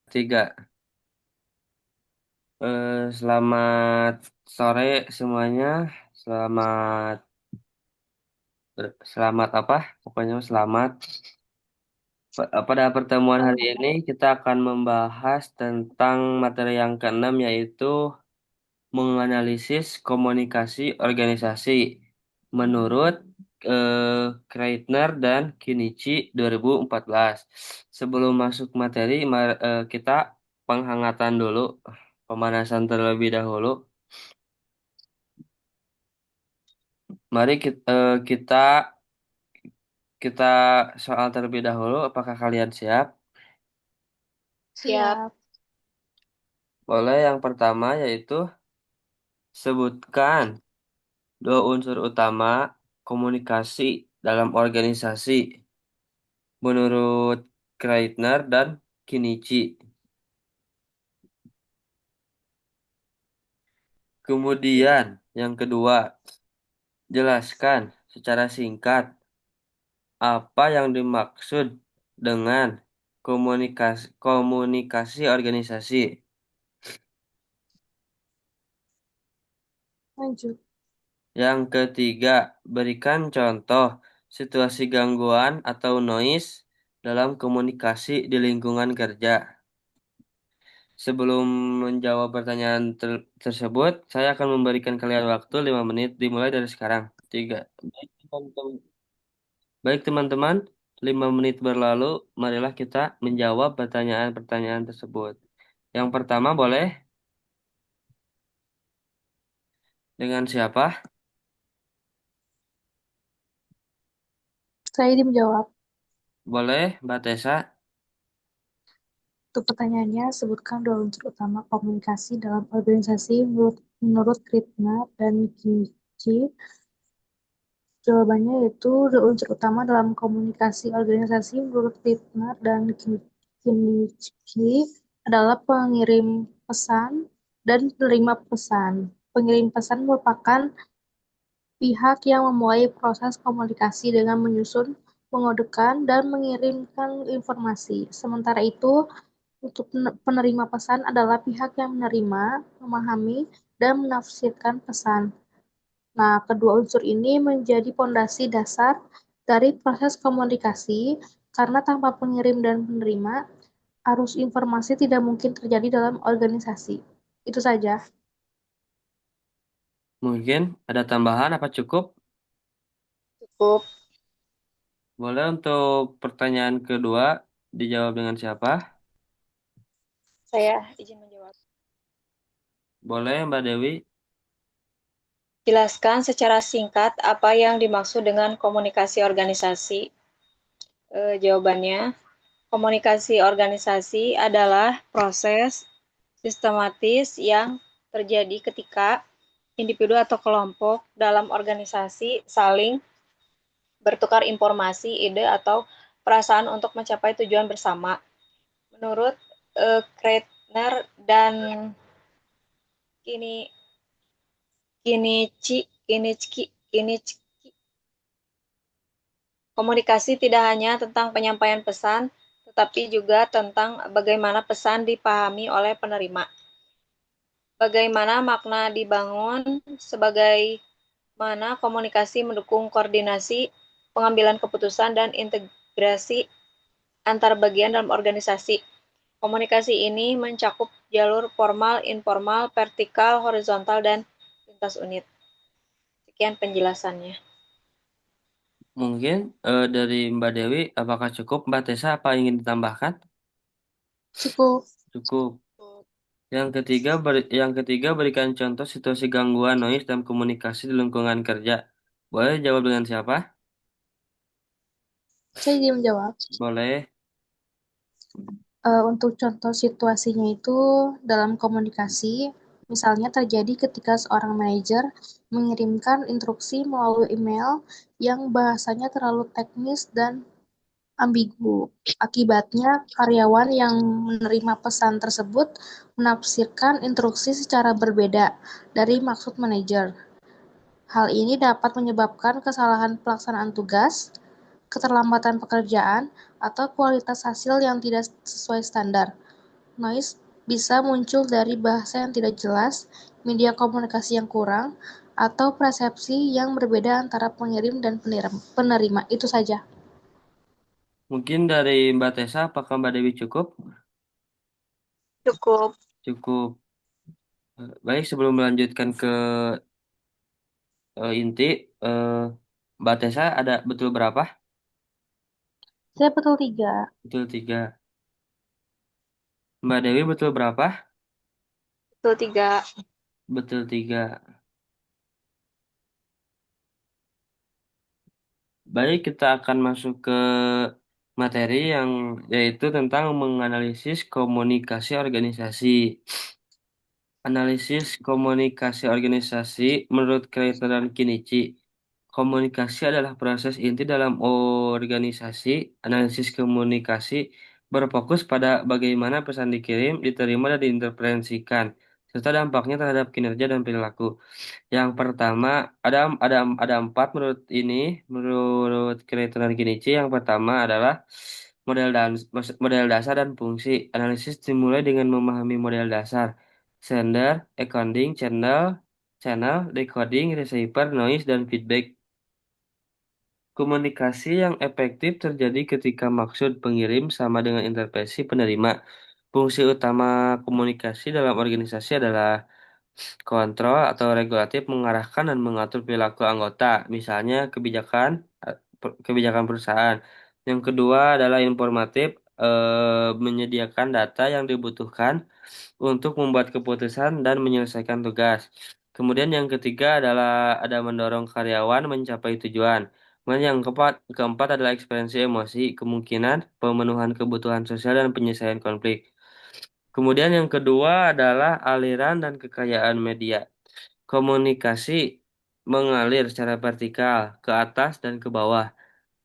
Tiga. Selamat sore semuanya. Selamat selamat apa? Pokoknya selamat. Pada pertemuan hari Selamat. ini kita akan membahas tentang materi yang keenam yaitu menganalisis komunikasi organisasi menurut Kreitner dan Kinichi 2014. Sebelum masuk materi, kita penghangatan dulu, pemanasan terlebih dahulu. Mari kita kita soal terlebih dahulu. Apakah kalian siap? Siap. Boleh yang pertama yaitu sebutkan dua unsur utama komunikasi dalam organisasi menurut Kreitner dan Kinichi. Kemudian yang kedua, jelaskan secara singkat apa yang dimaksud dengan komunikasi organisasi. Lanjut. Yang ketiga, berikan contoh situasi gangguan atau noise dalam komunikasi di lingkungan kerja. Sebelum menjawab pertanyaan tersebut, saya akan memberikan kalian waktu 5 menit dimulai dari sekarang. Tiga. Baik, teman-teman. Baik, teman-teman, 5 menit berlalu, marilah kita menjawab pertanyaan-pertanyaan tersebut. Yang pertama boleh dengan siapa? Saya menjawab. Boleh, Mbak Tessa. Untuk pertanyaannya, sebutkan dua unsur utama komunikasi dalam organisasi menurut Kritna dan Kici. Jawabannya yaitu dua unsur utama dalam komunikasi organisasi menurut Kritna dan Kinichi adalah pengirim pesan dan penerima pesan. Pengirim pesan merupakan pihak yang memulai proses komunikasi dengan menyusun, mengodekan, dan mengirimkan informasi. Sementara itu, untuk penerima pesan adalah pihak yang menerima, memahami, dan menafsirkan pesan. Nah, kedua unsur ini menjadi fondasi dasar dari proses komunikasi karena tanpa pengirim dan penerima, arus informasi tidak mungkin terjadi dalam organisasi. Itu saja. Mungkin ada tambahan apa cukup? Cukup. Boleh untuk pertanyaan kedua dijawab dengan siapa? Saya izin menjawab. Boleh, Mbak Dewi. Jelaskan secara singkat apa yang dimaksud dengan komunikasi organisasi. Jawabannya, komunikasi organisasi adalah proses sistematis yang terjadi ketika individu atau kelompok dalam organisasi saling bertukar informasi, ide, atau perasaan untuk mencapai tujuan bersama. Menurut Kreitner dan Kini Kinichi Kinichi Kinichi komunikasi tidak hanya tentang penyampaian pesan, tetapi juga tentang bagaimana pesan dipahami oleh penerima. Bagaimana makna dibangun, sebagaimana komunikasi mendukung koordinasi, pengambilan keputusan, dan integrasi antar bagian dalam organisasi. Komunikasi ini mencakup jalur formal, informal, vertikal, horizontal, dan lintas unit. Sekian penjelasannya. Mungkin dari Mbak Dewi, apakah cukup? Mbak Tessa, apa ingin ditambahkan? Cukup. Cukup. Yang ketiga, berikan contoh situasi gangguan noise dalam komunikasi di lingkungan kerja. Boleh jawab dengan siapa? Saya ingin menjawab. Boleh. Untuk contoh situasinya itu dalam komunikasi, misalnya terjadi ketika seorang manajer mengirimkan instruksi melalui email yang bahasanya terlalu teknis dan ambigu. Akibatnya, karyawan yang menerima pesan tersebut menafsirkan instruksi secara berbeda dari maksud manajer. Hal ini dapat menyebabkan kesalahan pelaksanaan tugas, keterlambatan pekerjaan, atau kualitas hasil yang tidak sesuai standar. noise bisa muncul dari bahasa yang tidak jelas, media komunikasi yang kurang, atau persepsi yang berbeda antara pengirim dan penerima. Itu saja. Mungkin dari Mbak Tessa, apakah Mbak Dewi cukup? Cukup. Cukup. Baik, sebelum melanjutkan ke inti, eh, Mbak Tessa ada betul berapa? Saya betul 3. Betul tiga. Mbak Dewi betul berapa? Betul 3. Betul tiga. Baik, kita akan masuk ke materi yang yaitu tentang menganalisis komunikasi organisasi. Analisis komunikasi organisasi menurut Clayton dan Kinichi. Komunikasi adalah proses inti dalam organisasi. Analisis komunikasi berfokus pada bagaimana pesan dikirim, diterima, dan diinterpretasikan, serta dampaknya terhadap kinerja dan perilaku. Yang pertama ada empat menurut kriteria Ginichi. Yang pertama adalah model dasar dan fungsi. Analisis dimulai dengan memahami model dasar, sender, encoding, channel, decoding, receiver, noise, dan feedback. Komunikasi yang efektif terjadi ketika maksud pengirim sama dengan interpretasi penerima. Fungsi utama komunikasi dalam organisasi adalah kontrol atau regulatif, mengarahkan dan mengatur perilaku anggota, misalnya kebijakan perusahaan. Yang kedua adalah informatif, menyediakan data yang dibutuhkan untuk membuat keputusan dan menyelesaikan tugas. Kemudian yang ketiga adalah ada mendorong karyawan mencapai tujuan. Kemudian yang keempat adalah ekspresi emosi, kemungkinan pemenuhan kebutuhan sosial dan penyelesaian konflik. Kemudian yang kedua adalah aliran dan kekayaan media. Komunikasi mengalir secara vertikal ke atas dan ke bawah.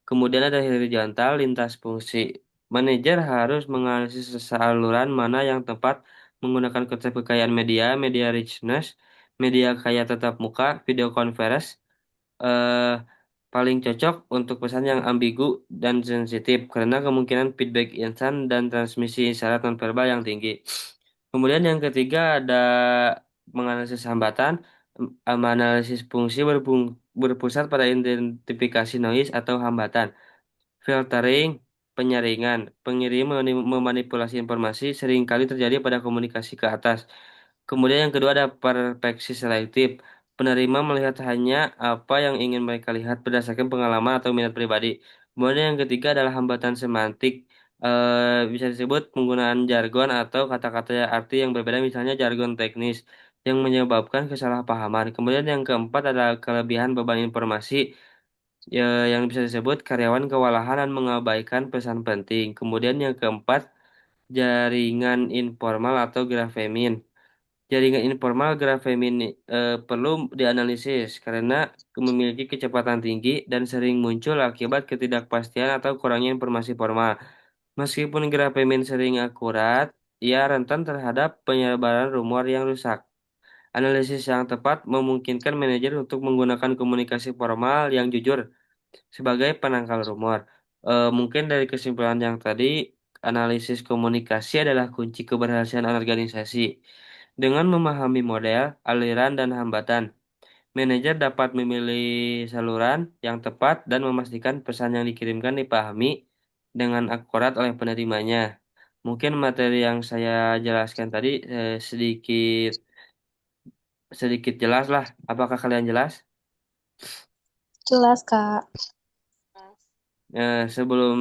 Kemudian ada horizontal lintas fungsi. Manajer harus menganalisis saluran mana yang tepat menggunakan konsep kekayaan media, media richness, media kaya tatap muka, video conference, eh, paling cocok untuk pesan yang ambigu dan sensitif karena kemungkinan feedback instan dan transmisi isyarat nonverbal yang tinggi. Kemudian yang ketiga ada menganalisis hambatan, menganalisis fungsi berpusat pada identifikasi noise atau hambatan. Filtering, penyaringan, pengirim memanipulasi informasi seringkali terjadi pada komunikasi ke atas. Kemudian yang kedua ada perfeksi selektif. Penerima melihat hanya apa yang ingin mereka lihat berdasarkan pengalaman atau minat pribadi. Kemudian yang ketiga adalah hambatan semantik. Bisa disebut penggunaan jargon atau kata-kata arti yang berbeda, misalnya jargon teknis yang menyebabkan kesalahpahaman. Kemudian yang keempat adalah kelebihan beban informasi, yang bisa disebut karyawan kewalahan dan mengabaikan pesan penting. Kemudian yang keempat, jaringan informal atau grafemin. Jaringan informal grafemin perlu dianalisis karena memiliki kecepatan tinggi dan sering muncul akibat ketidakpastian atau kurangnya informasi formal. Meskipun grafemin sering akurat, ia rentan terhadap penyebaran rumor yang rusak. Analisis yang tepat memungkinkan manajer untuk menggunakan komunikasi formal yang jujur sebagai penangkal rumor. Mungkin dari kesimpulan yang tadi, analisis komunikasi adalah kunci keberhasilan organisasi. Dengan memahami model, aliran, dan hambatan, manajer dapat memilih saluran yang tepat dan memastikan pesan yang dikirimkan dipahami dengan akurat oleh penerimanya. Mungkin materi yang saya jelaskan tadi sedikit sedikit jelas lah. Apakah kalian jelas? Jelas, Kak. Sebelum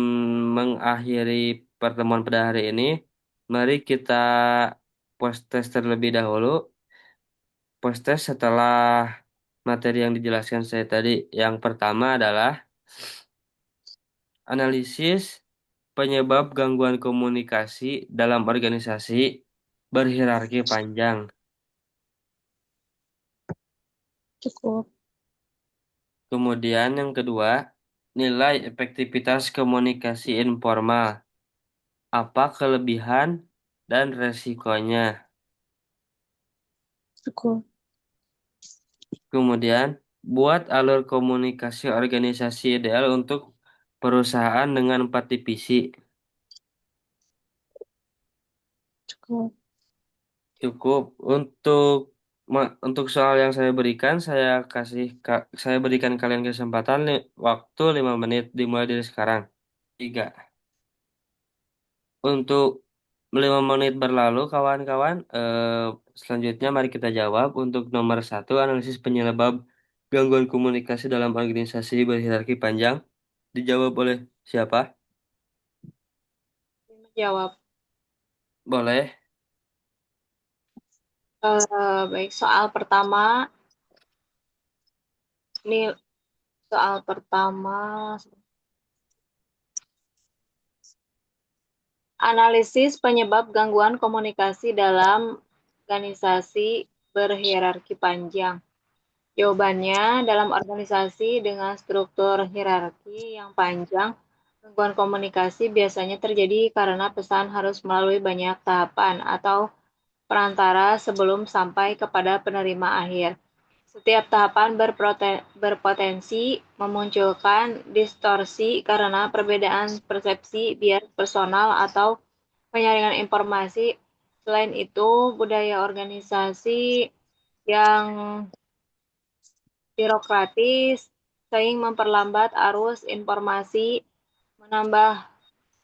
mengakhiri pertemuan pada hari ini, mari kita post test terlebih dahulu. Post test setelah materi yang dijelaskan saya tadi. Yang pertama adalah analisis penyebab gangguan komunikasi dalam organisasi berhierarki panjang. Cukup. Kemudian yang kedua, nilai efektivitas komunikasi informal. Apa kelebihan dan resikonya? Cukup. Kemudian, buat alur komunikasi organisasi ideal untuk perusahaan dengan 4 divisi. Cukup. Cukup. Untuk soal yang saya berikan, saya berikan kalian kesempatan waktu 5 menit dimulai dari sekarang. 3. Untuk 5 menit berlalu, kawan-kawan, selanjutnya mari kita jawab. Untuk nomor 1, analisis penyebab gangguan komunikasi dalam organisasi berhierarki panjang. Dijawab oleh siapa? Jawab. Boleh. Baik, soal pertama. Ini soal pertama. Analisis penyebab gangguan komunikasi dalam organisasi berhierarki panjang. Jawabannya, dalam organisasi dengan struktur hierarki yang panjang, gangguan komunikasi biasanya terjadi karena pesan harus melalui banyak tahapan atau perantara sebelum sampai kepada penerima akhir. Setiap tahapan berpotensi memunculkan distorsi karena perbedaan persepsi, bias personal, atau penyaringan informasi. Selain itu, budaya organisasi yang birokratis sering memperlambat arus informasi, menambah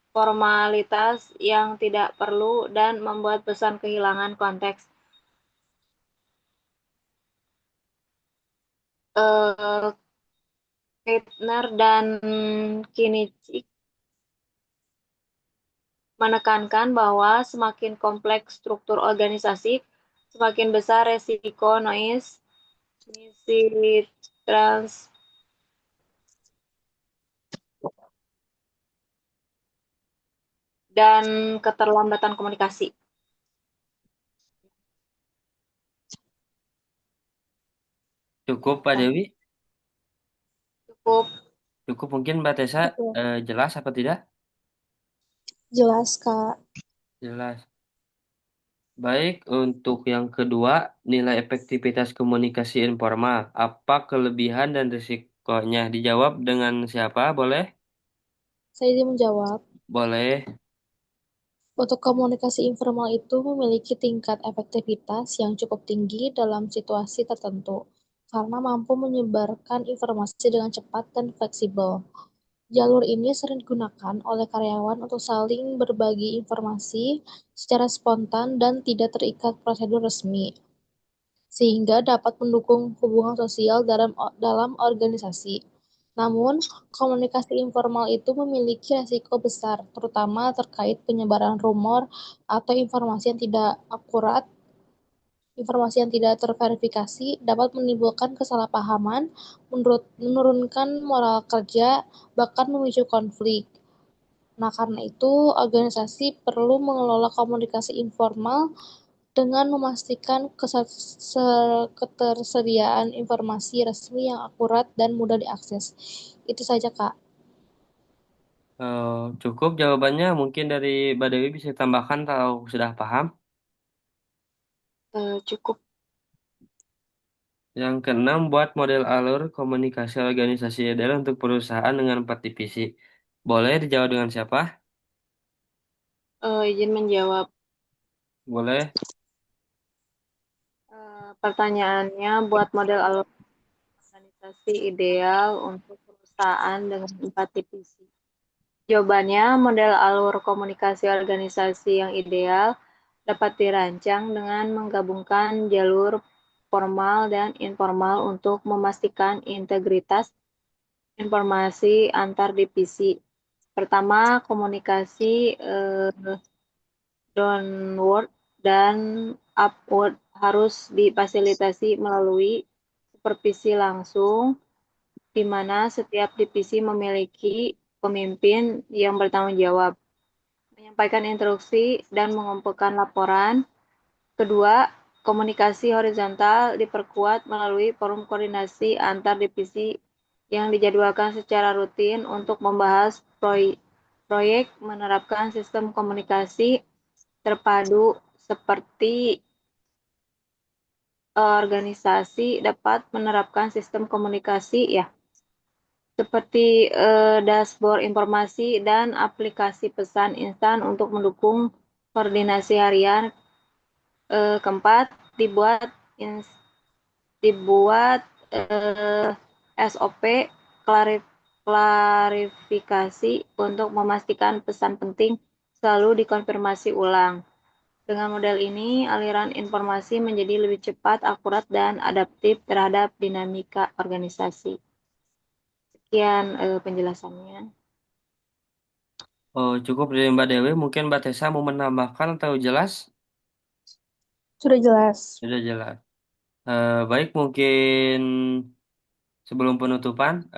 formalitas yang tidak perlu, dan membuat pesan kehilangan konteks. Eh, Keitner dan Kinicic menekankan bahwa semakin kompleks struktur organisasi, semakin besar resiko noise, misi trans, dan keterlambatan komunikasi. Cukup, Pak Dewi. Cukup. Cukup mungkin Mbak Tessa, Cukup. jelas apa tidak? Jelas, Kak. Jelas. Baik, untuk yang kedua, nilai efektivitas komunikasi informal. Apa kelebihan dan risikonya? Dijawab dengan siapa? Boleh? Saya ingin menjawab. Boleh. Untuk komunikasi informal itu memiliki tingkat efektivitas yang cukup tinggi dalam situasi tertentu, karena mampu menyebarkan informasi dengan cepat dan fleksibel. Jalur ini sering digunakan oleh karyawan untuk saling berbagi informasi secara spontan dan tidak terikat prosedur resmi, sehingga dapat mendukung hubungan sosial dalam organisasi. Namun, komunikasi informal itu memiliki risiko besar, terutama terkait penyebaran rumor atau informasi yang tidak terverifikasi dapat menimbulkan kesalahpahaman, menurunkan moral kerja, bahkan memicu konflik. Nah, karena itu, organisasi perlu mengelola komunikasi informal dengan memastikan ketersediaan informasi resmi yang akurat dan mudah diakses. Itu saja, Kak. Cukup jawabannya. Mungkin dari Mbak Dewi bisa tambahkan kalau sudah paham. Cukup. Yang keenam, buat model alur komunikasi organisasi ideal untuk perusahaan dengan 4 divisi. Boleh dijawab dengan siapa? Izin menjawab. Boleh. Pertanyaannya, buat model alur organisasi ideal untuk perusahaan dengan 4 divisi. Jawabannya, model alur komunikasi organisasi yang ideal dapat dirancang dengan menggabungkan jalur formal dan informal untuk memastikan integritas informasi antar divisi. Pertama, komunikasi downward dan upward harus difasilitasi melalui supervisi langsung, di mana setiap divisi memiliki pemimpin yang bertanggung jawab, menyampaikan instruksi, dan mengumpulkan laporan. Kedua, komunikasi horizontal diperkuat melalui forum koordinasi antar divisi yang dijadwalkan secara rutin untuk membahas proyek, menerapkan sistem komunikasi terpadu seperti organisasi dapat menerapkan sistem komunikasi ya seperti dashboard informasi dan aplikasi pesan instan untuk mendukung koordinasi harian. Keempat, dibuat dibuat SOP klarifikasi untuk memastikan pesan penting selalu dikonfirmasi ulang. Dengan model ini, aliran informasi menjadi lebih cepat, akurat, dan adaptif terhadap dinamika organisasi. Sekian penjelasannya. Oh, cukup dari Mbak Dewi. Mungkin Mbak Tessa mau menambahkan atau jelas? Sudah jelas. Sudah jelas. Baik, mungkin sebelum penutupan,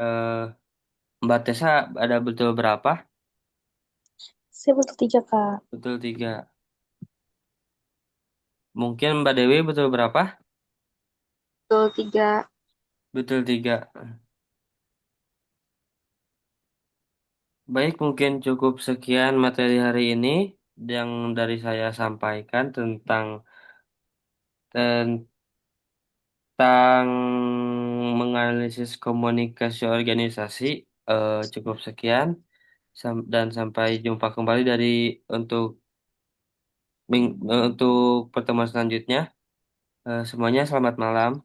Mbak Tessa ada betul berapa? Saya butuh 3, Kak. Betul tiga. Mungkin Mbak Dewi betul berapa? Betul, 3. Betul tiga. Baik, mungkin cukup sekian materi hari ini yang dari saya sampaikan tentang menganalisis komunikasi organisasi. Cukup sekian dan sampai jumpa kembali untuk untuk pertemuan selanjutnya. Semuanya selamat malam.